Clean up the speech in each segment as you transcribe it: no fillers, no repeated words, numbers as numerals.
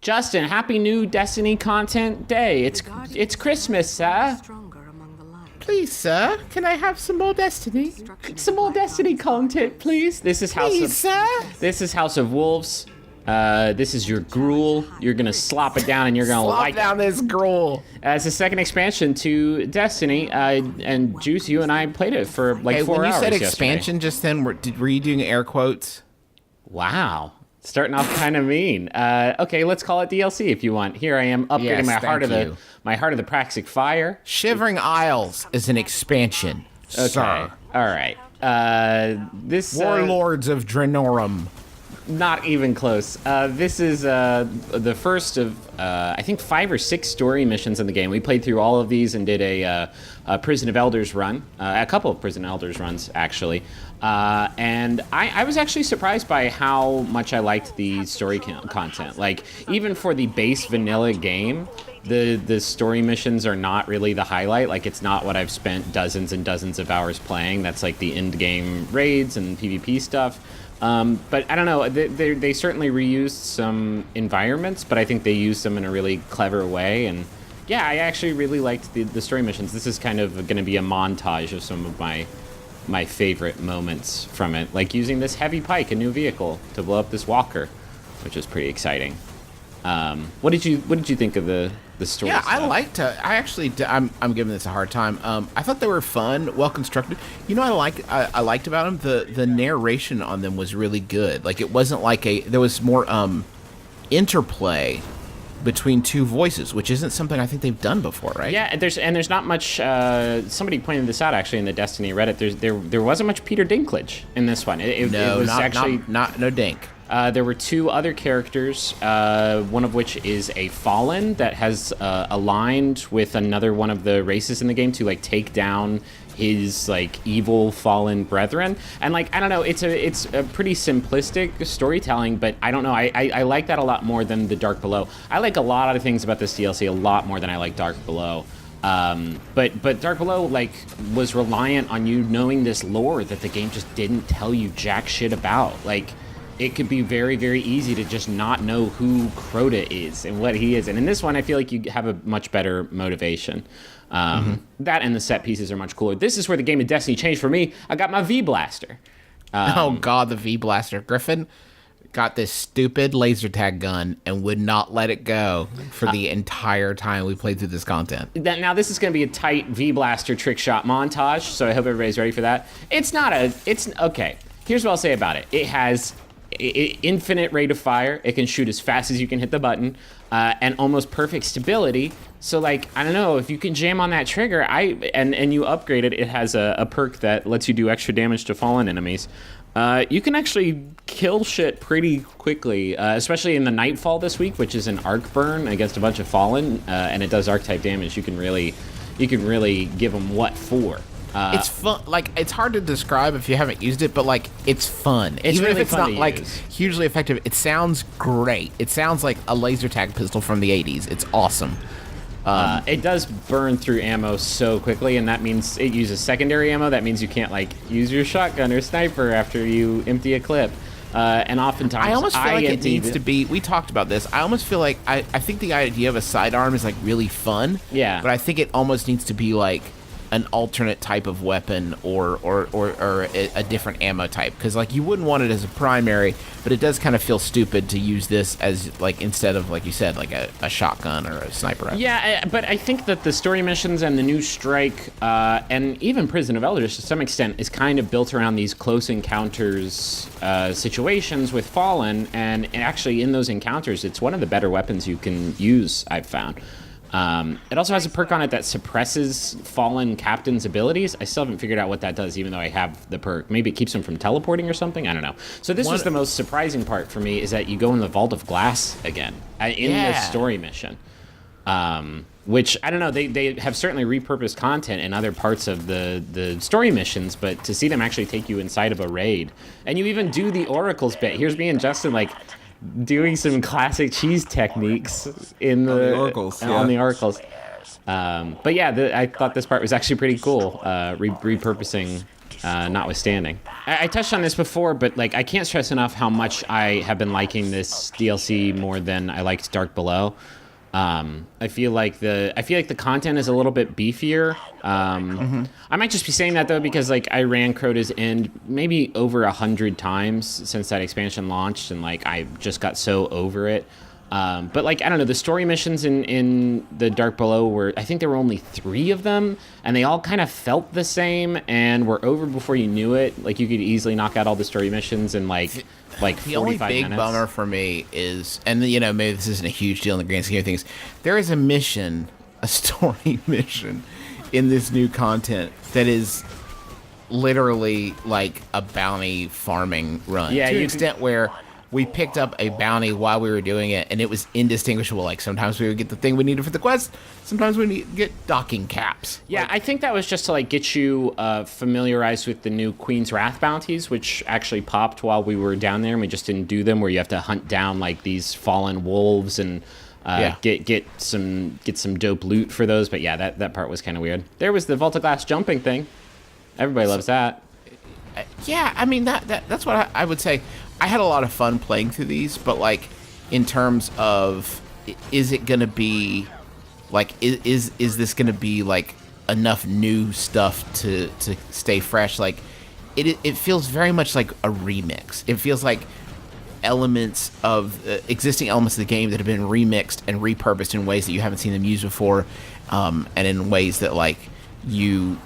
Justin, happy new Destiny content day. It's Christmas, sir. Please, sir, can I have some more Destiny? Some more Destiny content, please. This is House of Wolves. This is your gruel. You're gonna slop it down, and you're gonna Slop down this gruel. It's the second expansion to Destiny, and Juice, you and I played it for like 4 hours. When you said yesterday. expansion just then, were you doing air quotes? Wow, starting off kind of mean. Okay, let's call it DLC if you want. Here I am upgrading my heart of the Praxic Fire. Shivering Isles is an expansion. Okay, Sir. all right. This Warlords of Drenorum. Not even close. This is the first of, I think, 5 or 6 story missions in the game. We played through all of these and did a Prison of Elders run, a couple of Prison of Elders runs, actually. And I was actually surprised by how much I liked the story content. Like, even for the base vanilla game, the story missions are not really the highlight. Like, it's not what I've spent dozens and dozens of hours playing. That's like the end game raids and PvP stuff. But I don't know, they certainly reused some environments, but I think they used them in a really clever way. And yeah, I actually really liked the story missions. This is kind of going to be a montage of some of my favorite moments from it, like using this heavy pike, a new vehicle, to blow up this walker, which is pretty exciting. What did you think of the story? Yeah, stuff? I'm giving this a hard time. I thought they were fun, well constructed. You know what I liked about them? The narration on them was really good. Like, it wasn't like there was more interplay between two voices, which isn't something I think they've done before, right? Yeah, there's not much. Somebody pointed this out actually in the Destiny Reddit. There wasn't much Peter Dinklage in this one. It was actually no Dink. There were 2 other characters, one of which is a Fallen that has aligned with another one of the races in the game to like take down his like evil fallen brethren. And like, I don't know, it's a pretty simplistic storytelling, but I don't know, I like that a lot more than the Dark Below. I like a lot of things about this DLC a lot more than I like Dark Below. But Dark Below like was reliant on you knowing this lore that the game just didn't tell you jack shit about. Like, it could be very, very easy to just not know who Crota is and what he is. And in this one, I feel like you have a much better motivation. That and the set pieces are much cooler. This is where the game of Destiny changed for me. I got my V-Blaster. Oh, God, the V-Blaster. Griffin got this stupid laser tag gun and would not let it go for the entire time we played through this content. Now, this is going to be a tight V-Blaster trick shot montage, so I hope everybody's ready for that. It's okay. Here's what I'll say about it. It has infinite rate of fire. It can shoot as fast as you can hit the button, and almost perfect stability. So like, I don't know, if you can jam on that trigger, and you upgrade it, it has a perk that lets you do extra damage to fallen enemies. You can actually kill shit pretty quickly, especially in the Nightfall this week, which is an arc burn against a bunch of fallen, and it does arc type damage. You can really give them what for. It's fun. Like, it's hard to describe if you haven't used it, but like, it's fun. It's even really if it's fun not to like use. hugely effective. It sounds great. It sounds like a laser tag pistol from the 80s. It's awesome. It does burn through ammo so quickly, and that means it uses secondary ammo. That means you can't like use your shotgun or sniper after you empty a clip. And oftentimes, I almost feel like it needs to be. We talked about this. I almost feel like I think the idea of a sidearm is like really fun. Yeah. But I think it almost needs to be like an alternate type of weapon or a different ammo type, because like you wouldn't want it as a primary, but it does kind of feel stupid to use this as like instead of, like you said, like a shotgun or a sniper rifle. Yeah, but I think that the story missions and the new strike and even Prison of Elders to some extent is kind of built around these close encounters situations with Fallen, and actually in those encounters it's one of the better weapons you can use, I've found. It also has a perk on it that suppresses fallen captain's abilities. I still haven't figured out what that does, even though I have the perk. Maybe it keeps him from teleporting or something? I don't know. So this was the most surprising part for me, is that you go in the Vault of Glass again in the story mission. Which, I don't know, they have certainly repurposed content in other parts of the story missions, but to see them actually take you inside of a raid. And you even do the Oracles bit. Here's me and Justin, like, doing some classic cheese techniques in the Oracles. On the Oracles. But yeah, I thought this part was actually pretty cool, repurposing notwithstanding. I touched on this before, but like I can't stress enough how much I have been liking this DLC more than I liked Dark Below. I feel like the content is a little bit beefier. I might just be saying that though because like I ran Crota's End maybe over 100 times since that expansion launched, and like I just got so over it. But like I don't know, the story missions in the Dark Below were, I think there were only 3 of them, and they all kind of felt the same and were over before you knew it. Like you could easily knock out all the story missions in like 45 minutes. The only big bummer for me is, and you know, maybe this isn't a huge deal in the grand scheme of things, there is a story mission in this new content that is literally like a bounty farming run. Yeah, to an extent where we picked up a bounty while we were doing it, and it was indistinguishable. Like, sometimes we would get the thing we needed for the quest, sometimes we get docking caps. Yeah, like, I think that was just to, like, get you familiarized with the new Queen's Wrath bounties, which actually popped while we were down there, and we just didn't do them, where you have to hunt down, like, these fallen wolves and get some dope loot for those. But, yeah, that part was kind of weird. There was the Vault of Glass jumping thing. Everybody loves that. Yeah, I mean, that's what I would say. I had a lot of fun playing through these, but like in terms of, is it going to be like, is this going to be like enough new stuff to stay fresh? Like it feels very much like a remix. It feels like elements of existing elements of the game that have been remixed and repurposed in ways that you haven't seen them used before, and in ways that like you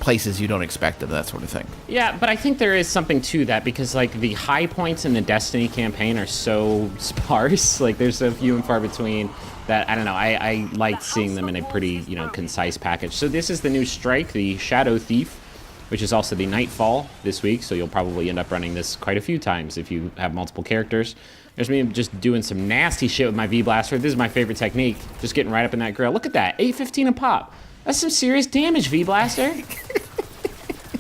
places you don't expect them, that sort of thing. Yeah, but I think there is something to that, because like the high points in the Destiny campaign are so sparse. Like there's so few and far between that, I don't know, I liked seeing them in a pretty, concise package. So this is the new strike, the Shadow Thief, which is also the Nightfall this week, so you'll probably end up running this quite a few times if you have multiple characters. There's me just doing some nasty shit with my V-Blaster. This is my favorite technique, just getting right up in that grill. Look at that, 815 a pop. That's some serious damage, V-Blaster.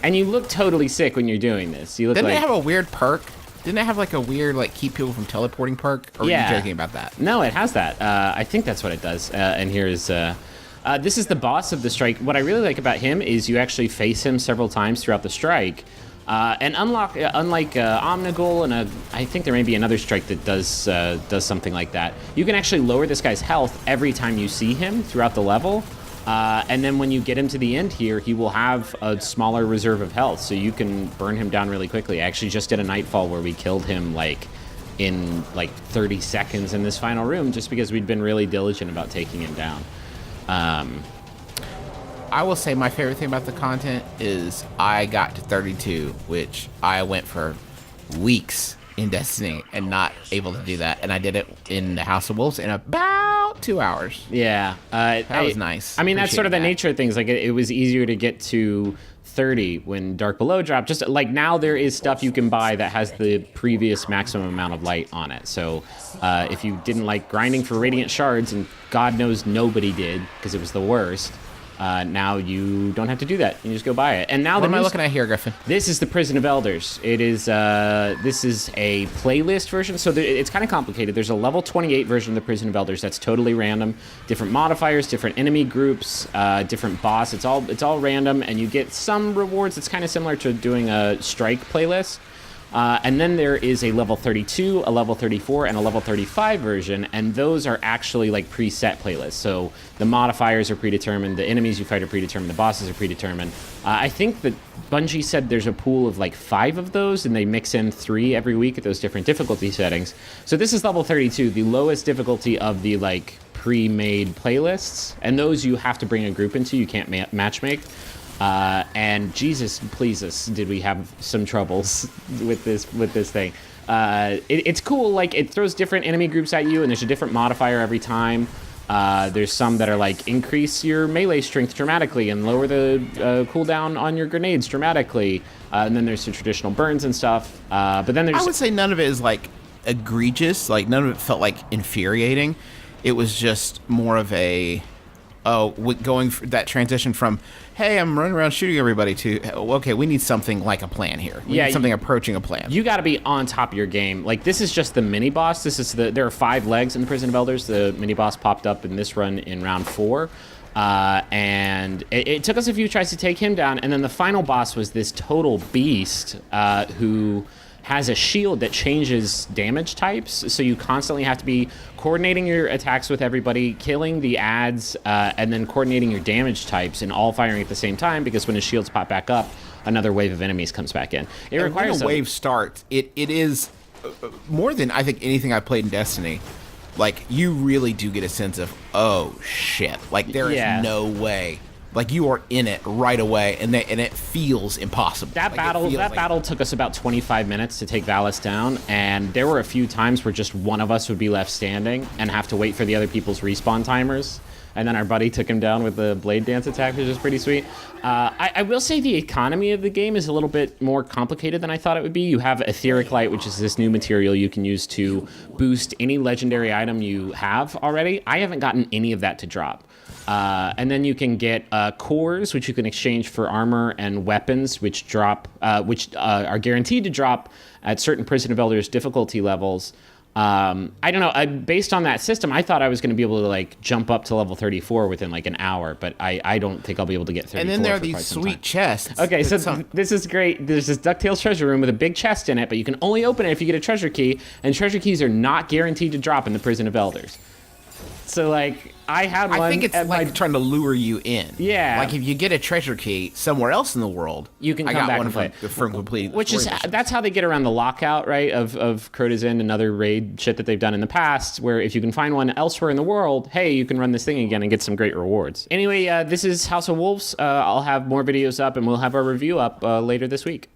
And you look totally sick when you're doing this. You look Didn't like... they have a weird perk? Didn't it have like a weird, like, keep people from teleporting perk? Or are you joking about that? No, it has that. I think that's what it does. And here's... this is the boss of the strike. What I really like about him is you actually face him several times throughout the strike. And unlike Omnigul and I think there may be another strike that does something like that, you can actually lower this guy's health every time you see him throughout the level. And then when you get him to the end here, he will have a smaller reserve of health, so you can burn him down really quickly. I actually just did a Nightfall where we killed him in 30 seconds in this final room, just because we'd been really diligent about taking him down. I will say my favorite thing about the content is I got to 32, which I went for weeks in Destiny and not able to do that, and I did it in the House of Wolves in about 2 hours. Yeah, that was nice. I mean, that's sort of the nature of things. Like it was easier to get to 30 when Dark Below dropped. Just like now, there is stuff you can buy that has the previous maximum amount of light on it. So if you didn't like grinding for Radiant Shards, and God knows nobody did because it was the worst. Now you don't have to do that. You just go buy it. And now what am I looking at here, Griffin? This is the Prison of Elders. It is. This is a playlist version, so it's kind of complicated. There's a level 28 version of the Prison of Elders that's totally random. Different modifiers, different enemy groups, different boss. It's all random, and you get some rewards. It's kind of similar to doing a strike playlist. And then there is a level 32, a level 34, and a level 35 version, and those are actually like preset playlists. So the modifiers are predetermined, the enemies you fight are predetermined, the bosses are predetermined. I think that Bungie said there's a pool of like 5 of those, and they mix in 3 every week at those different difficulty settings. So this is level 32, the lowest difficulty of the like pre-made playlists, and those you have to bring a group into, you can't matchmake. And Jesus, please us, did we have some troubles with this thing. It's cool, like it throws different enemy groups at you, and there's a different modifier every time. There's some that are like increase your melee strength dramatically and lower the cooldown on your grenades dramatically. And then there's the traditional burns and stuff. But then there's... I would say none of it is like egregious, like none of it felt like infuriating. It was just more of a... going for that transition from, hey, I'm running around shooting everybody, to, okay, we need something like a plan here. We need something approaching a plan. You got to be on top of your game. Like, this is just the mini boss. There are 5 legs in the Prison of Elders. The mini boss popped up in this run in round 4. And it took us a few tries to take him down, and then the final boss was this total beast who has a shield that changes damage types, so you constantly have to be coordinating your attacks with everybody, killing the adds, and then coordinating your damage types, and all firing at the same time, because when his shields pop back up, another wave of enemies comes back in. It requires when a wave starts, it is more than I think anything I've played in Destiny. Like, you really do get a sense of, oh shit, like there is no way. Like, you are in it right away, and it feels impossible. That battle took us about 25 minutes to take Valis down, and there were a few times where just one of us would be left standing and have to wait for the other people's respawn timers. And then our buddy took him down with the Blade Dance attack, which is pretty sweet. I will say the economy of the game is a little bit more complicated than I thought it would be. You have Etheric Light, which is this new material you can use to boost any legendary item you have already. I haven't gotten any of that to drop. And then you can get cores, which you can exchange for armor and weapons, which are guaranteed to drop at certain Prison of Elders difficulty levels. I don't know. Based on that system, I thought I was going to be able to like jump up to level 34 within like an hour, but I don't think I'll be able to get 34. And then there are these sweet chests. Okay, so this is great. There's this DuckTales treasure room with a big chest in it, but you can only open it if you get a treasure key, and treasure keys are not guaranteed to drop in the Prison of Elders. So like I had one. I think it's like trying to lure you in. Yeah. Like if you get a treasure key somewhere else in the world, you can come back and play. From completing. Which is that's how they get around the lockout, right? Of Crota's End and other raid shit that they've done in the past, where if you can find one elsewhere in the world, hey, you can run this thing again and get some great rewards. Anyway, this is House of Wolves. I'll have more videos up, and we'll have our review up later this week.